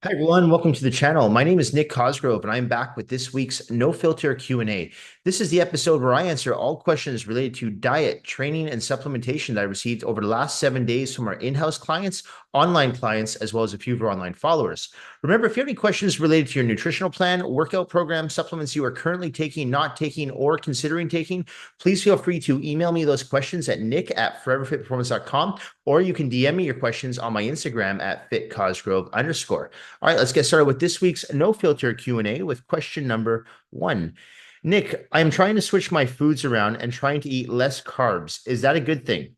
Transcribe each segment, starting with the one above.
Hi everyone, welcome to the channel. My name is Nick Cosgrove and I'm back with this week's No Filter Q&A. This is the episode where I answer all questions related to diet, training, and supplementation that I received over the last 7 days from our in-house clients, online clients, as well as a few of our online followers. Remember, if you have any questions related to your nutritional plan, workout program, supplements you are currently taking, not taking, or considering taking, please feel free to email me those questions at nick@foreverfitperformance.com, or you can DM me your questions on my Instagram at fitcosgrove_. All right, let's get started with this week's No Filter Q&A with question number one. Nick, I'm trying to switch my foods around and trying to eat less carbs. Is that a good thing?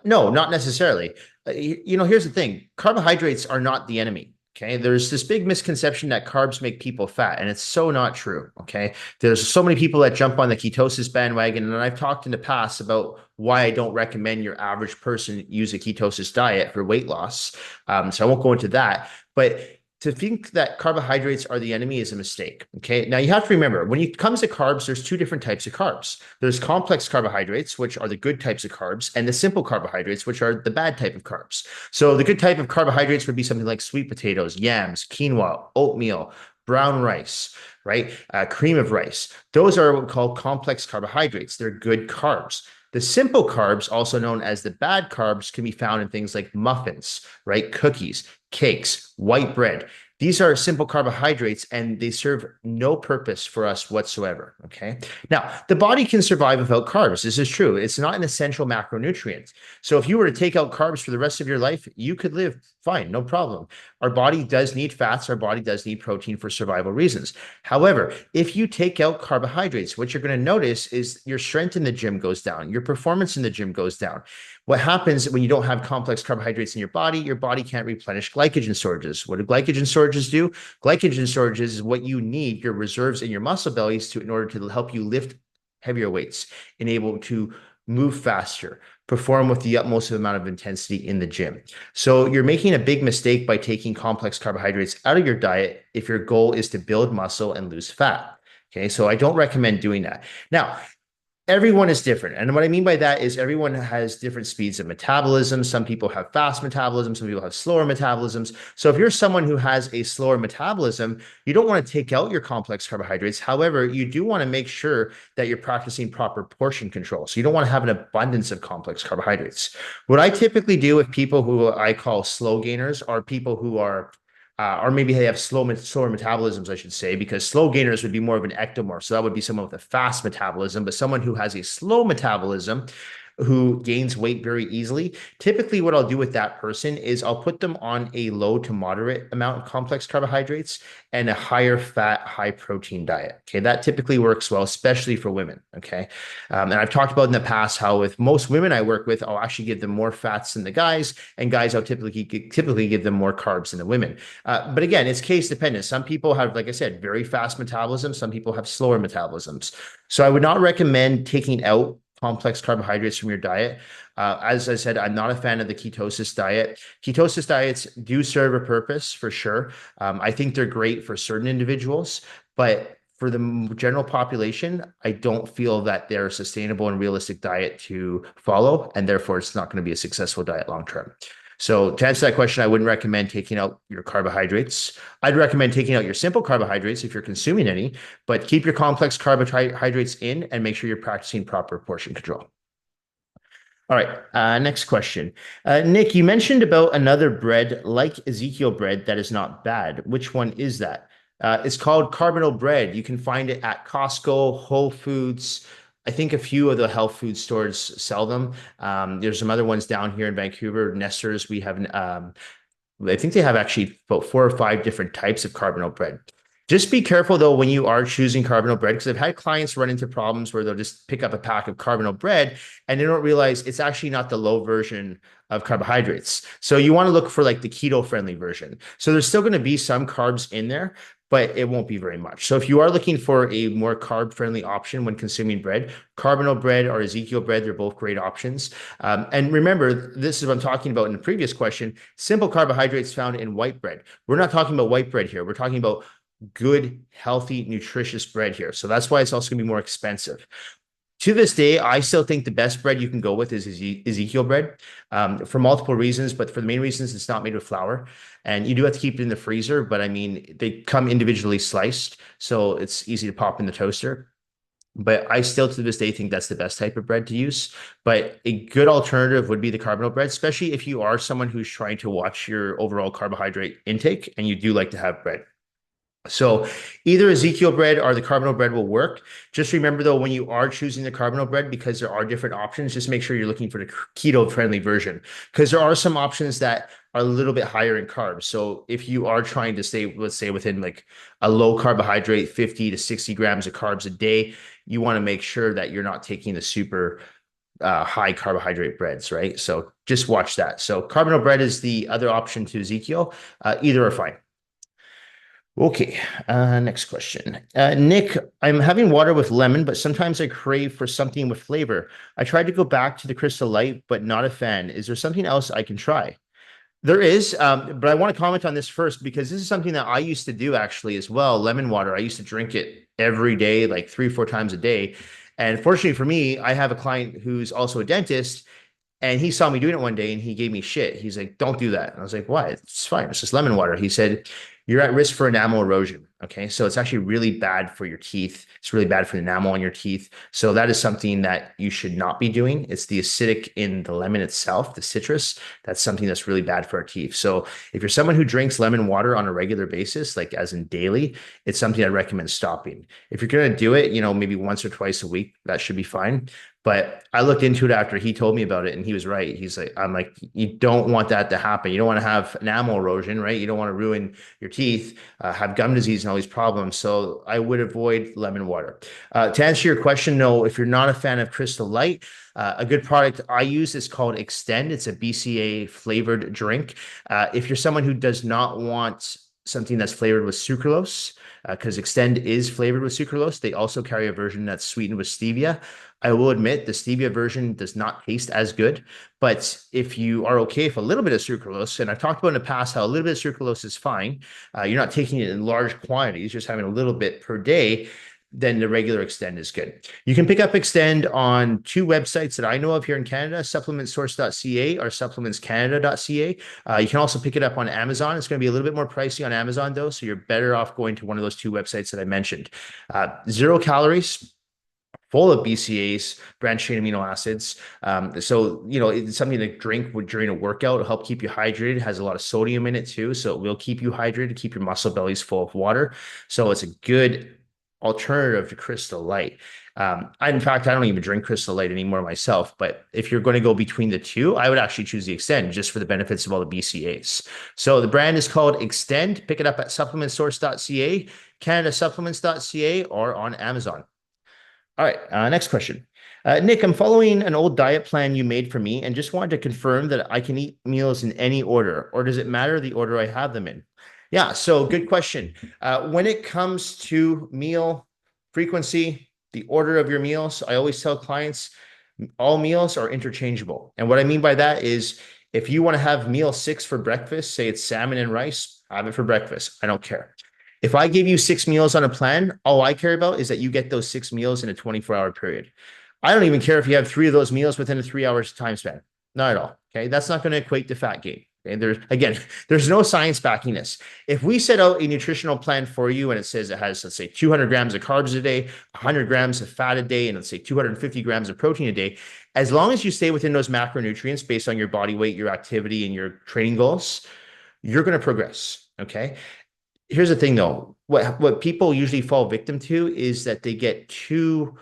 No, not necessarily. Here's the thing. Carbohydrates are not the enemy. Okay. There's this big misconception that carbs make people fat, and it's so not true. Okay. There's so many people that jump on the ketosis bandwagon, and I've talked in the past about why I don't recommend your average person use a ketosis diet for weight loss. So I won't go into that. But to think that carbohydrates are the enemy is a mistake. Okay. Now you have to remember when it comes to carbs, there's two different types of carbs. There's complex carbohydrates, which are the good types of carbs, and the simple carbohydrates, which are the bad type of carbs. So the good type of carbohydrates would be something like sweet potatoes, yams, quinoa, oatmeal, brown rice, right? Cream of rice. Those are what we call complex carbohydrates. They're good carbs. The simple carbs, also known as the bad carbs, can be found in things like muffins, right? Cookies, cakes, white bread. These are simple carbohydrates and they serve no purpose for us whatsoever. Okay. Now, the body can survive without carbs. This is true. It's not an essential macronutrient. So if you were to take out carbs for the rest of your life, you could live fine, no problem. Our body does need fats. Our body does need protein for survival reasons. However, if you take out carbohydrates, what you're going to notice is your strength in the gym goes down, your performance in the gym goes down. What happens when you don't have complex carbohydrates in your body can't replenish glycogen storages. What do glycogen storages do? Glycogen storages is what you need, your reserves in your muscle bellies to in order to help you lift heavier weights and able to move faster, perform with the utmost amount of intensity in the gym. So you're making a big mistake by taking complex carbohydrates out of your diet if your goal is to build muscle and lose fat. Okay, so I don't recommend doing that. Now, everyone is different. And what I mean by that is everyone has different speeds of metabolism. Some people have fast metabolism, some people have slower metabolisms. So if you're someone who has a slower metabolism, you don't want to take out your complex carbohydrates. However, you do want to make sure that you're practicing proper portion control. So you don't want to have an abundance of complex carbohydrates. What I typically do with people who I call slow gainers are people who are or maybe they have slower metabolisms, I should say, because slow gainers would be more of an ectomorph. So that would be someone with a fast metabolism, but someone who has a slow metabolism who gains weight very easily. Typically, what I'll do with that person is I'll put them on a low to moderate amount of complex carbohydrates and a higher fat, high protein diet. Okay, that typically works well, especially for women. Okay, and I've talked about in the past how with most women I work with, I'll actually give them more fats than the guys, and guys I'll typically give them more carbs than the women. But again, it's case dependent. Some people have, like I said, very fast metabolism. Some people have slower metabolisms. So I would not recommend taking out complex carbohydrates from your diet. As I said, I'm not a fan of the ketosis diet. Ketosis diets do serve a purpose for sure. I think they're great for certain individuals, but for the general population, I don't feel that they're a sustainable and realistic diet to follow, and therefore it's not going to be a successful diet long term. So to answer that question, I wouldn't recommend taking out your carbohydrates. I'd recommend taking out your simple carbohydrates if you're consuming any, but keep your complex carbohydrates in and make sure you're practicing proper portion control. All right, next question. Nick, you mentioned about another bread like Ezekiel bread that is not bad. Which one is that? It's called carbonal bread. You can find it at Costco, Whole Foods. I think a few of the health food stores sell them. There's some other ones down here in Vancouver, Nesters. We have I think they have actually about 4 or 5 different types of carbonate bread. Just be careful though when you are choosing carbonate bread, because I've had clients run into problems where they'll just pick up a pack of carbonate bread and they don't realize it's actually not the low version of carbohydrates. So you want to look for like the keto friendly version. So there's still going to be some carbs in there, but it won't be very much. So if you are looking for a more carb friendly option when consuming bread, carbonate bread or Ezekiel bread, they're both great options. And remember, this is what I'm talking about in the previous question, simple carbohydrates found in white bread. We're not talking about white bread here. We're talking about good, healthy, nutritious bread here. So that's why it's also going to be more expensive. To this day, I still think the best bread you can go with is Ezekiel bread, for multiple reasons. But for the main reasons, it's not made with flour, and you do have to keep it in the freezer. But I mean, they come individually sliced, so it's easy to pop in the toaster. But I still to this day think that's the best type of bread to use. But a good alternative would be the carbonate bread, especially if you are someone who's trying to watch your overall carbohydrate intake and you do like to have bread. So either Ezekiel bread or the carbonate bread will work. Just remember though, when you are choosing the carbonate bread, because there are different options, just make sure you're looking for the keto friendly version, because there are some options that are a little bit higher in carbs. So if you are trying to stay, let's say within like a low carbohydrate, 50 to 60 grams of carbs a day, you want to make sure that you're not taking the super high carbohydrate breads, right? So just watch that. So carbonate bread is the other option to Ezekiel. Either are fine. Okay, next question. Nick, I'm having water with lemon, but sometimes I crave for something with flavor. I tried to go back to the Crystal Light, but not a fan. Is there something else I can try? There is, but I want to comment on this first because this is something that I used to do actually as well. Lemon water. I used to drink it every day, like 3 or 4 times a day. And fortunately for me, I have a client who's also a dentist, and he saw me doing it one day and he gave me shit. He's like, don't do that. And I was like, why? It's fine. It's just lemon water. He said, you're at risk for enamel erosion. Okay. So it's actually really bad for your teeth. It's really bad for the enamel on your teeth. So that is something that you should not be doing. It's the acidic in the lemon itself, the citrus. That's something that's really bad for our teeth. So if you're someone who drinks lemon water on a regular basis, like as in daily, it's something I'd recommend stopping. If you're going to do it, maybe once or twice a week, that should be fine. But I looked into it after he told me about it, and he was right. I'm like, you don't want that to happen. You don't want to have enamel erosion, right? You don't want to ruin your teeth, have gum disease, and all these problems. So I would avoid lemon water. To answer your question, no, if you're not a fan of Crystal Light, a good product I use is called Extend. It's a BCA flavored drink. If you're someone who does not want something that's flavored with sucralose, because Extend is flavored with sucralose, they also carry a version that's sweetened with stevia. I will admit the stevia version does not taste as good, but if you are okay with a little bit of sucralose, and I've talked about in the past how a little bit of sucralose is fine, you're not taking it in large quantities, just having a little bit per day, then the regular Extend is good. You can pick up Extend on two websites that I know of here in Canada, supplementsource.ca or supplementscanada.ca. You can also pick it up on Amazon. It's going to be a little bit more pricey on Amazon though, so you're better off going to one of those two websites that I mentioned. 0 calories, full of BCAs, branched chain amino acids. So, it's something to drink during a workout. It'll help keep you hydrated. It has a lot of sodium in it too. So it will keep you hydrated, keep your muscle bellies full of water. So it's a good alternative to Crystal Light. In fact, I don't even drink Crystal Light anymore myself, but if you're going to go between the two, I would actually choose the Extend just for the benefits of all the BCAs. So the brand is called Extend. Pick it up at supplementsource.ca, canadasupplements.ca, or on Amazon. All right, next question. Nick, I'm following an old diet plan you made for me and just wanted to confirm that I can eat meals in any order, or does it matter the order I have them in? Yeah, so good question. When it comes to meal frequency, the order of your meals, I always tell clients all meals are interchangeable. And what I mean by that is if you want to have meal 6 for breakfast, say it's salmon and rice, have it for breakfast. I don't care. If I give you 6 meals on a plan, all I care about is that you get those 6 meals in a 24-hour period. I don't even care if you have 3 of those meals within a 3 hours time span. Not at all. Okay. That's not going to equate to fat gain. Okay. There's no science backing this. If we set out a nutritional plan for you and it says it has, let's say, 200 grams of carbs a day, 100 grams of fat a day, and let's say 250 grams of protein a day, as long as you stay within those macronutrients based on your body weight, your activity, and your training goals, you're going to progress. Okay. Here's the thing though, what people usually fall victim to is that they get too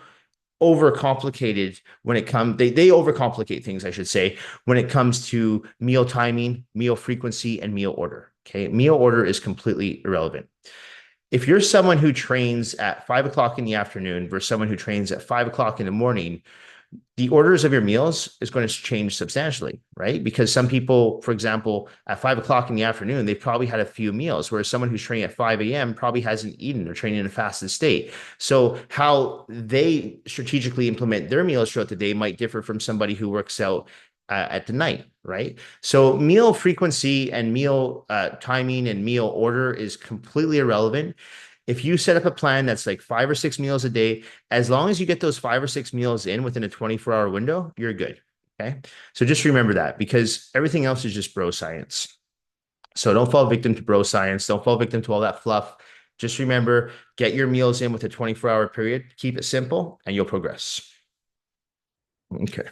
overcomplicated when it comes they overcomplicate things, I should say, when it comes to meal timing, meal frequency, and meal order. Okay. Meal order is completely irrelevant. If you're someone who trains at 5 o'clock in the afternoon versus someone who trains at 5 o'clock in the morning, the orders of your meals is going to change substantially, right? Because some people, for example, at 5 o'clock in the afternoon, they've probably had a few meals, whereas someone who's training at 5 a.m. probably hasn't eaten. They're training in a fasted state. So how they strategically implement their meals throughout the day might differ from somebody who works out at the night, right? So meal frequency and meal timing and meal order is completely irrelevant. If you set up a plan that's like 5 or 6 meals a day, as long as you get those 5 or 6 meals in within a 24-hour window, you're good. Okay. So just remember that because everything else is just bro science. So don't fall victim to bro science. Don't fall victim to all that fluff. Just remember, get your meals in with a 24-hour period. Keep it simple and you'll progress. Okay.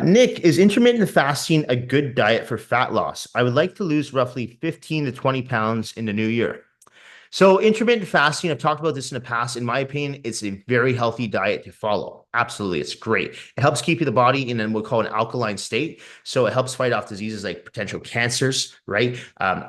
Nick, is intermittent fasting a good diet for fat loss? I would like to lose roughly 15 to 20 pounds in the new year. So intermittent fasting, I've talked about this in the past. In my opinion, it's a very healthy diet to follow. Absolutely, it's great. It helps keep the body in what we call an alkaline state. So it helps fight off diseases like potential cancers, right?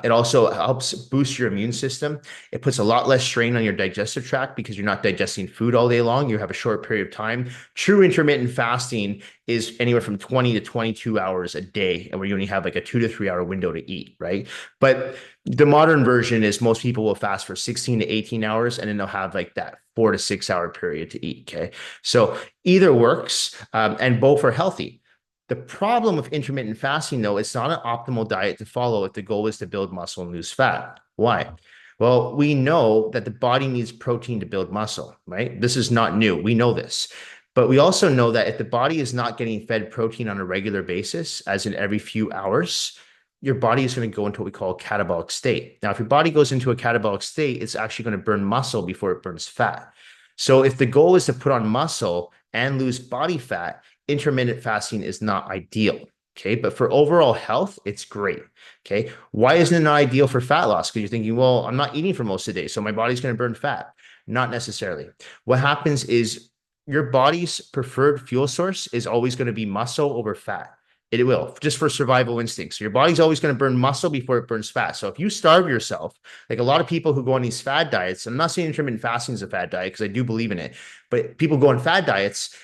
It also helps boost your immune system. It puts a lot less strain on your digestive tract because you're not digesting food all day long. You have a short period of time. True intermittent fasting is anywhere from 20 to 22 hours a day, and where you only have like a 2 to 3 hour window to eat, right? But the modern version is most people will fast for 16 to 18 hours and then they'll have like that 4 to 6 hour period to eat. Okay. So either works and both are healthy. The problem with intermittent fasting, though, it's not an optimal diet to follow if the goal is to build muscle and lose fat. Why? Well, we know that the body needs protein to build muscle, right? This is not new. We know this. But we also know that if the body is not getting fed protein on a regular basis, as in every few hours, your body is going to go into what we call a catabolic state. Now, if your body goes into a catabolic state, it's actually going to burn muscle before it burns fat. So if the goal is to put on muscle and lose body fat, intermittent fasting is not ideal. Okay. But for overall health, it's great. Okay. Why isn't it not ideal for fat loss? Because you're thinking, well, I'm not eating for most of the day, so my body's going to burn fat. Not necessarily. What happens is your body's preferred fuel source is always going to be muscle over fat. It will, just for survival instincts. So your body's always going to burn muscle before it burns fat. So if you starve yourself, like a lot of people who go on these fad diets, I'm not saying intermittent fasting is a fad diet because I do believe in it, but people go on fad diets,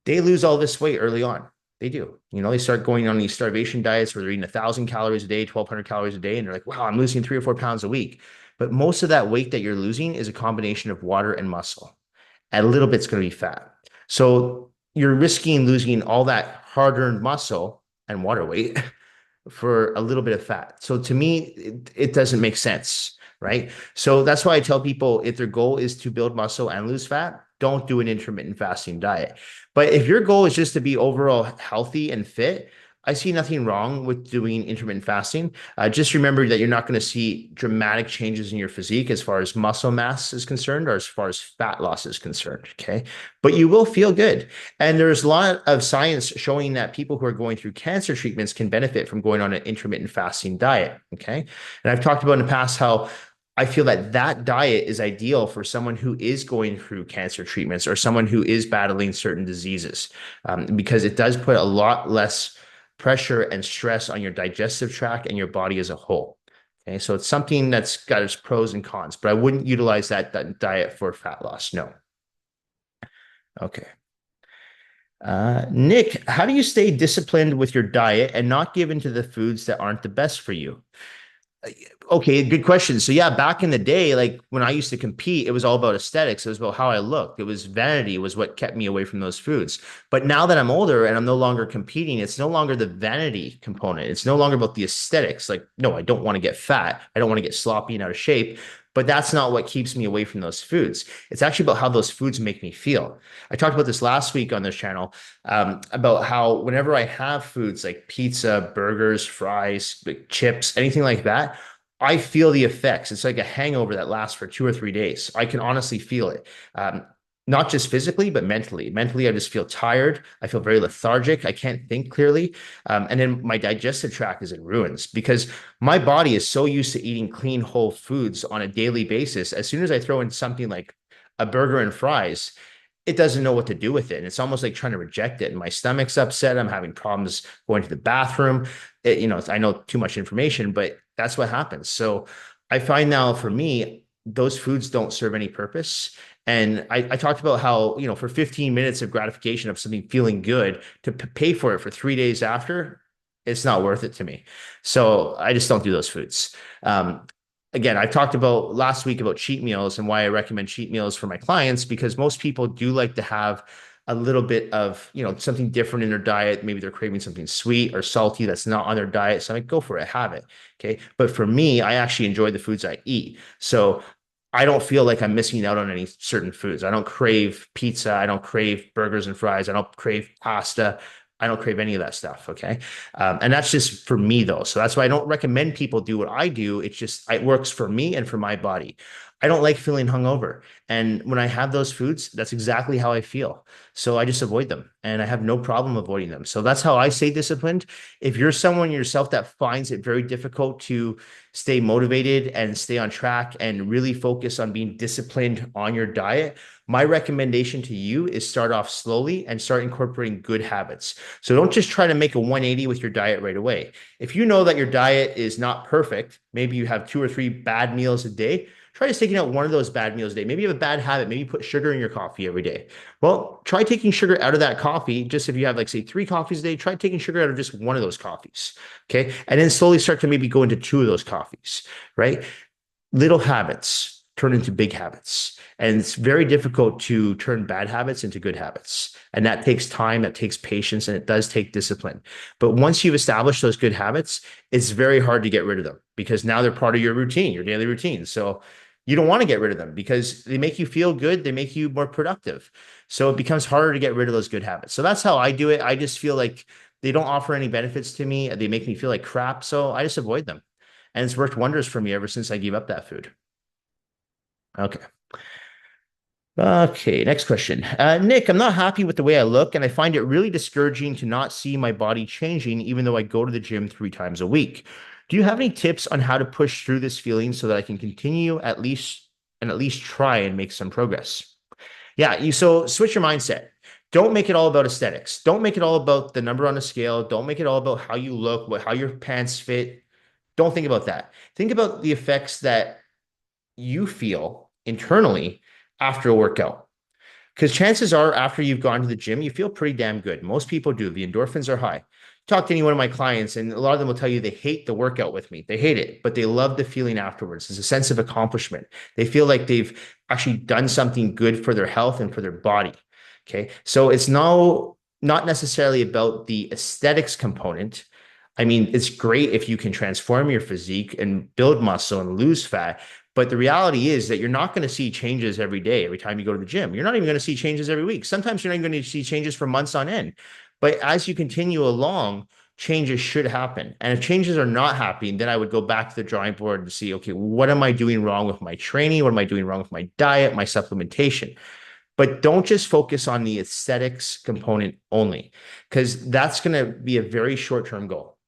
they lose all this weight early on. They do. They start going on these starvation diets where they're eating 1,000 calories a day, 1,200 calories a day, and they're like, wow, I'm losing 3 or 4 pounds a week. But most of that weight that you're losing is a combination of water and muscle. And a little bit's going to be fat. So you're risking losing all that hard-earned muscle and water weight for a little bit of fat. So to me, it doesn't make sense, right? So that's why I tell people if their goal is to build muscle and lose fat, don't do an intermittent fasting diet. But if your goal is just to be overall healthy and fit, I see nothing wrong with doing intermittent fasting. Just remember that you're not going to see dramatic changes in your physique as far as muscle mass is concerned or as far as fat loss is concerned. Okay. But you will feel good. And there's a lot of science showing that people who are going through cancer treatments can benefit from going on an intermittent fasting diet. Okay. And I've talked about in the past how I feel that that diet is ideal for someone who is going through cancer treatments or someone who is battling certain diseases because it does put a lot less pressure and stress on your digestive tract and your body as a whole. Okay, so it's something that's got its pros and cons, but I wouldn't utilize that diet for fat loss. No. Okay. Nick, how do you stay disciplined with your diet and not give into the foods that aren't the best for you? Okay, good question. So yeah, back in the day, like when I used to compete, it was all about aesthetics. It was about how I looked. It was vanity was what kept me away from those foods. But now that I'm older and I'm no longer competing, it's no longer the vanity component. It's no longer about the aesthetics. Like, no, I don't want to get fat. I don't want to get sloppy and out of shape. But that's not what keeps me away from those foods. It's actually about how those foods make me feel. I talked about this last week on this channel about how whenever I have foods like pizza, burgers, fries, like chips, anything like that, I feel the effects. It's like a hangover that lasts for 2 or 3 days. I can honestly feel it. Not just physically, but mentally. Mentally, I just feel tired. I feel very lethargic. I can't think clearly. And then my digestive tract is in ruins because my body is so used to eating clean, whole foods on a daily basis. As soon as I throw in something like a burger and fries, it doesn't know what to do with it. And it's almost like trying to reject it. And my stomach's upset. I'm having problems going to the bathroom. I know too much information, but that's what happens. So I find now for me, those foods don't serve any purpose. And I talked about how, for 15 minutes of gratification of something feeling good to pay for it for 3 days after, it's not worth it to me. So I just don't do those foods. Again, I talked about last week about cheat meals and why I recommend cheat meals for my clients, because most people do like to have a little bit of, something different in their diet. Maybe they're craving something sweet or salty that's not on their diet. So I'm like, go for it, have it. Okay. But for me, I actually enjoy the foods I eat. So I don't feel like I'm missing out on any certain foods. I don't crave pizza. I don't crave burgers and fries. I don't crave pasta. I don't crave any of that stuff. Okay. And that's just for me though. So that's why I don't recommend people do what I do. It's just, it works for me and for my body. I don't like feeling hungover. And when I have those foods, that's exactly how I feel. So I just avoid them and I have no problem avoiding them. So that's how I stay disciplined. If you're someone yourself that finds it very difficult to stay motivated and stay on track and really focus on being disciplined on your diet, my recommendation to you is start off slowly and start incorporating good habits. So don't just try to make a 180 with your diet right away. If you know that your diet is not perfect, maybe you have 2 or 3 bad meals a day, try just taking out one of those bad meals a day. Maybe you have a bad habit. Maybe you put sugar in your coffee every day. Well, try taking sugar out of that coffee. Just if you have like say 3 coffees a day, try taking sugar out of just one of those coffees. Okay. And then slowly start to maybe go into 2 of those coffees, right? Little habits turn into big habits. And it's very difficult to turn bad habits into good habits. And that takes time, that takes patience, and it does take discipline. But once you've established those good habits, it's very hard to get rid of them because now they're part of your routine, your daily routine. So you don't want to get rid of them because they make you feel good, they make you more productive. So it becomes harder to get rid of those good habits. So that's how I do it. I just feel like they don't offer any benefits to me. They make me feel like crap. So I just avoid them. And it's worked wonders for me ever since I gave up that food. Okay. Okay, next question. Nick, I'm not happy with the way I look, and I find it really discouraging to not see my body changing, even though I go to the gym 3 times a week. Do you have any tips on how to push through this feeling so that I can continue at least try and make some progress? Yeah, so switch your mindset. Don't make it all about aesthetics. Don't make it all about the number on the scale. Don't make it all about how you look, how your pants fit. Don't think about that. Think about the effects that you feel internally after a workout. Because chances are, after you've gone to the gym, you feel pretty damn good. Most people do. The endorphins are high. Talk to any one of my clients, and a lot of them will tell you they hate the workout with me. They hate it, but they love the feeling afterwards. It's a sense of accomplishment. They feel like they've actually done something good for their health and for their body. Okay. So it's not necessarily about the aesthetics component. I mean, it's great if you can transform your physique and build muscle and lose fat. But the reality is that you're not going to see changes every day, every time you go to the gym. You're not even going to see changes every week. Sometimes you're not even going to see changes for months on end. But as you continue along, changes should happen. And if changes are not happening, then I would go back to the drawing board and see, okay, what am I doing wrong with my training? What am I doing wrong with my diet, my supplementation? But don't just focus on the aesthetics component only, because that's going to be a very short-term goal.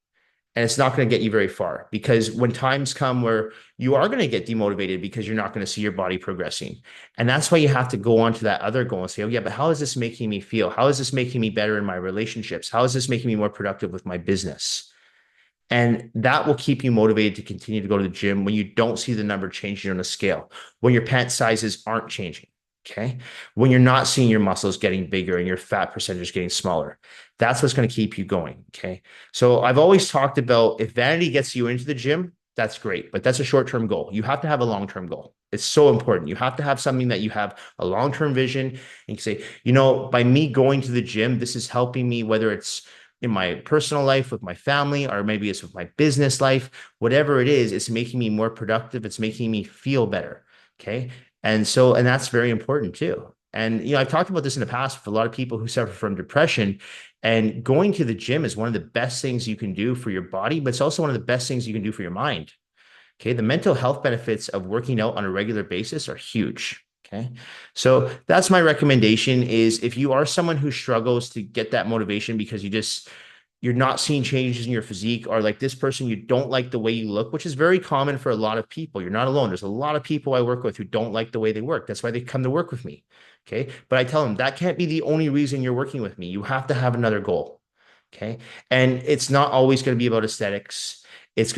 And it's not going to get you very far because when times come where you are going to get demotivated because you're not going to see your body progressing. And that's why you have to go on to that other goal and say, oh, yeah, but how is this making me feel? How is this making me better in my relationships? How is this making me more productive with my business? And that will keep you motivated to continue to go to the gym when you don't see the number changing on a scale, when your pant sizes aren't changing. Okay. When you're not seeing your muscles getting bigger and your fat percentage getting smaller, that's what's going to keep you going. Okay. So I've always talked about if vanity gets you into the gym, that's great, but that's a short term goal. You have to have a long term goal. It's so important. You have to have something that you have a long term vision and you say, by me going to the gym, this is helping me, whether it's in my personal life with my family, or maybe it's with my business life, whatever it is, it's making me more productive. It's making me feel better. Okay. And that's very important too. And, I've talked about this in the past with a lot of people who suffer from depression, and going to the gym is one of the best things you can do for your body, but it's also one of the best things you can do for your mind. Okay. The mental health benefits of working out on a regular basis are huge. Okay. So that's my recommendation is if you are someone who struggles to get that motivation because you're not seeing changes in your physique, or like this person, you don't like the way you look, which is very common for a lot of people. You're not alone. There's a lot of people I work with who don't like the way they work. That's why they come to work with me. Okay. But I tell them that can't be the only reason you're working with me. You have to have another goal. Okay. And it's not always going to be about aesthetics. It's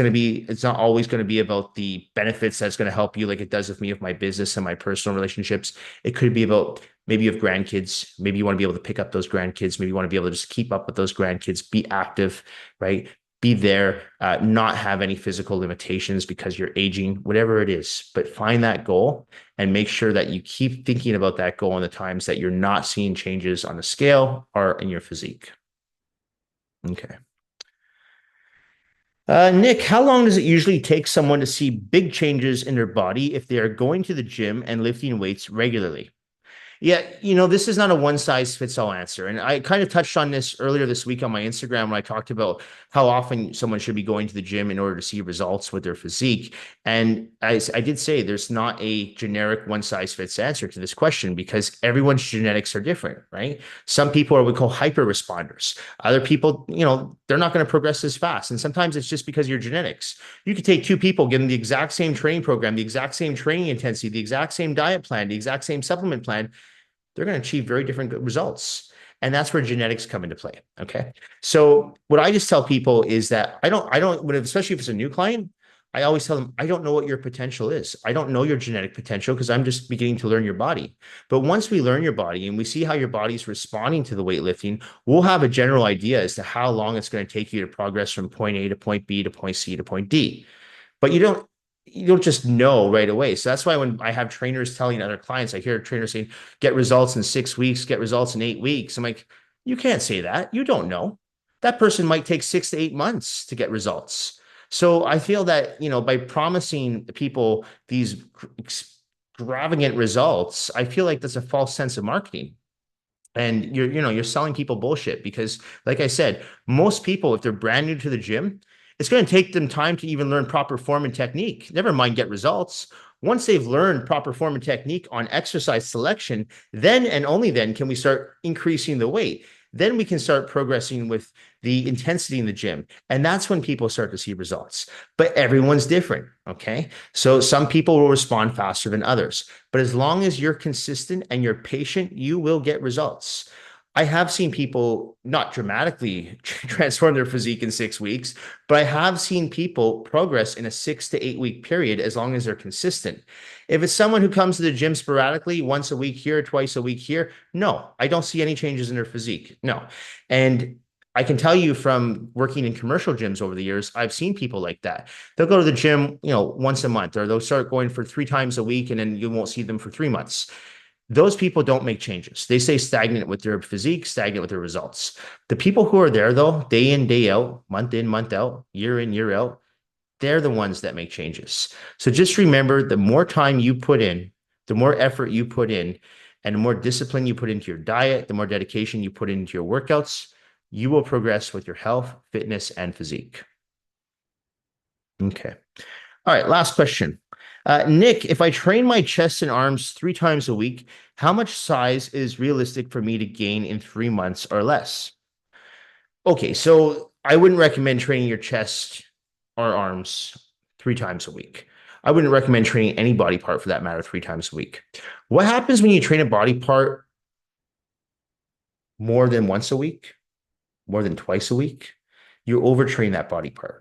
not always going to be about the benefits that's going to help you like it does with me, with my business and my personal relationships. It could be about maybe you have grandkids. Maybe you want to be able to pick up those grandkids. Maybe you want to be able to just keep up with those grandkids, be active, right? be there, not have any physical limitations because you're aging, whatever it is. But find that goal and make sure that you keep thinking about that goal in the times that you're not seeing changes on the scale or in your physique. Okay. Nick, how long does it usually take someone to see big changes in their body if they are going to the gym and lifting weights regularly? Yeah, this is not a one size fits all answer. And I kind of touched on this earlier this week on my Instagram when I talked about how often someone should be going to the gym in order to see results with their physique. And I did say there's not a generic one size fits answer to this question because everyone's genetics are different, right? Some people are what we call hyper responders. Other people, they're not going to progress as fast. And sometimes it's just because of your genetics. You could take two people, give them the exact same training program, the exact same training intensity, the exact same diet plan, the exact same supplement plan, they're going to achieve very different results. And that's where genetics come into play. Okay. So what I just tell people is that especially if it's a new client, I always tell them, I don't know what your potential is. I don't know your genetic potential because I'm just beginning to learn your body. But once we learn your body and we see how your body's responding to the weightlifting, we'll have a general idea as to how long it's going to take you to progress from point A to point B to point C to point D. But you don't just know right away. So that's why when I have trainers telling other clients, I hear trainers saying, get results in 6 weeks, get results in 8 weeks. I'm like, you can't say that. You don't know. That person might take 6 to 8 months to get results. So I feel that, by promising people these extravagant results, I feel like that's a false sense of marketing. And you're selling people bullshit because, like I said, most people, if they're brand new to the gym, it's going to take them time to even learn proper form and technique. Never mind get results. Once they've learned proper form and technique on exercise selection, then and only then can we start increasing the weight. Then we can start progressing with the intensity in the gym. And that's when people start to see results. But everyone's different. Okay. So some people will respond faster than others. But as long as you're consistent and you're patient, you will get results. I have seen people not dramatically transform their physique in 6 weeks, but I have seen people progress in a 6 to 8 week period as long as they're consistent. If it's someone who comes to the gym sporadically, once a week here, twice a week here, no, I don't see any changes in their physique. No. And I can tell you from working in commercial gyms over the years, I've seen people like that. They'll go to the gym, once a month, or they'll start going for 3 times a week, and then you won't see them for 3 months. Those people don't make changes. They stay stagnant with their physique, stagnant with their results. The people who are there, though, day in, day out, month in, month out, year in, year out, they're the ones that make changes. So just remember, the more time you put in, the more effort you put in, and the more discipline you put into your diet, the more dedication you put into your workouts, you will progress with your health, fitness, and physique. Okay. All right, last question. Nick, if I train my chest and arms 3 times a week, how much size is realistic for me to gain in 3 months or less? Okay, so I wouldn't recommend training your chest or arms 3 times a week. I wouldn't recommend training any body part for that matter 3 times a week. What happens when you train a body part more than once a week, more than twice a week? You overtrain that body part.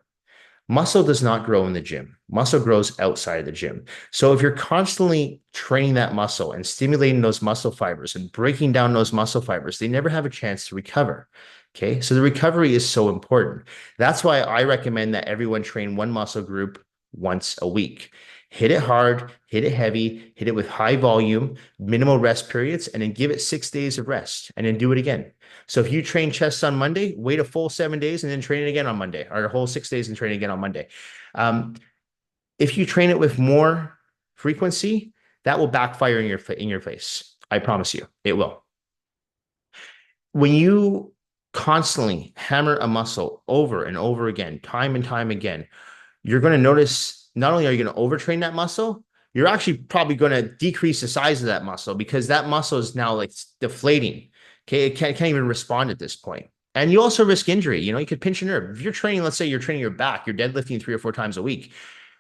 Muscle does not grow in the gym. Muscle grows outside of the gym. So if you're constantly training that muscle and stimulating those muscle fibers and breaking down those muscle fibers, they never have a chance to recover. Okay. So the recovery is so important. That's why I recommend that everyone train one muscle group once a week. Hit it hard, hit it heavy, hit it with high volume, minimal rest periods, and then give it 6 days of rest and then do it again. So if you train chest on Monday, wait a full 7 days and then train it again on Monday, or a whole 6 days and train it again on Monday. If you train it with more frequency, that will backfire in your face. I promise you, it will. When you constantly hammer a muscle over and over again, time and time again, you're going to notice not only are you going to overtrain that muscle, you're actually probably going to decrease the size of that muscle because that muscle is now like deflating. Okay. It can't even respond at this point. And you also risk injury. You could pinch a nerve. If you're training, let's say you're training your back, you're deadlifting 3 or 4 times a week,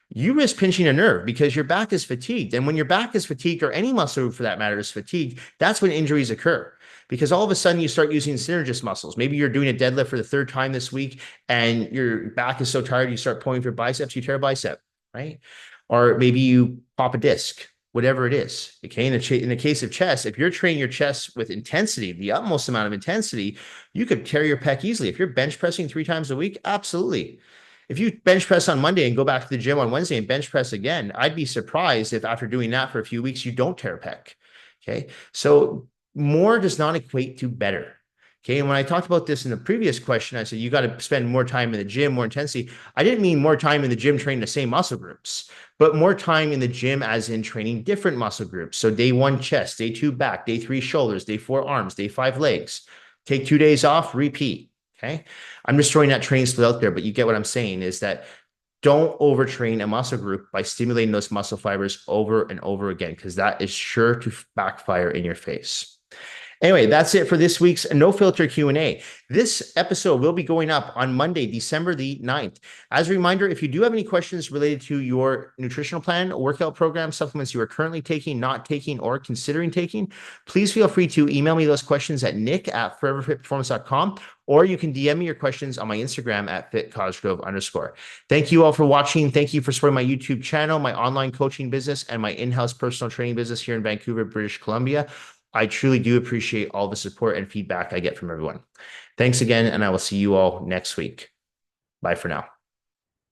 you risk pinching a nerve because your back is fatigued. And when your back is fatigued, or any muscle for that matter is fatigued, that's when injuries occur. Because all of a sudden you start using synergist muscles. Maybe you're doing a deadlift for the 3rd time this week and your back is so tired, you start pulling for your biceps, you tear a bicep, right? Or maybe you pop a disc. whatever it is. Okay. In the case of chest, if you're training your chest with intensity, the utmost amount of intensity, you could tear your pec easily. If you're bench pressing 3 times a week, absolutely. If you bench press on Monday and go back to the gym on Wednesday and bench press again, I'd be surprised if after doing that for a few weeks, you don't tear a pec. Okay. So more does not equate to better. Okay. And when I talked about this in the previous question, I said, you got to spend more time in the gym, more intensity. I didn't mean more time in the gym training the same muscle groups, but more time in the gym as in training different muscle groups. So day 1, chest, day 2, back, day 3, shoulders, day 4, arms, day 5, legs. Take 2 days off, repeat. Okay. I'm just throwing that training split out there, but you get what I'm saying is that don't overtrain a muscle group by stimulating those muscle fibers over and over again, because that is sure to backfire in your face. Anyway, that's it for this week's No Filter Q&A. This episode will be going up on Monday, December the 9th. As a reminder, if you do have any questions related to your nutritional plan, workout program, supplements you are currently taking, not taking, or considering taking, please feel free to email me those questions at nick@foreverfitperformance.com, or you can DM me your questions on my Instagram at @fitcosgrove_. Thank you all for watching. Thank you for supporting my YouTube channel, my online coaching business, and my in-house personal training business here in Vancouver, British Columbia. I truly do appreciate all the support and feedback I get from everyone. Thanks again, and I will see you all next week. Bye for now.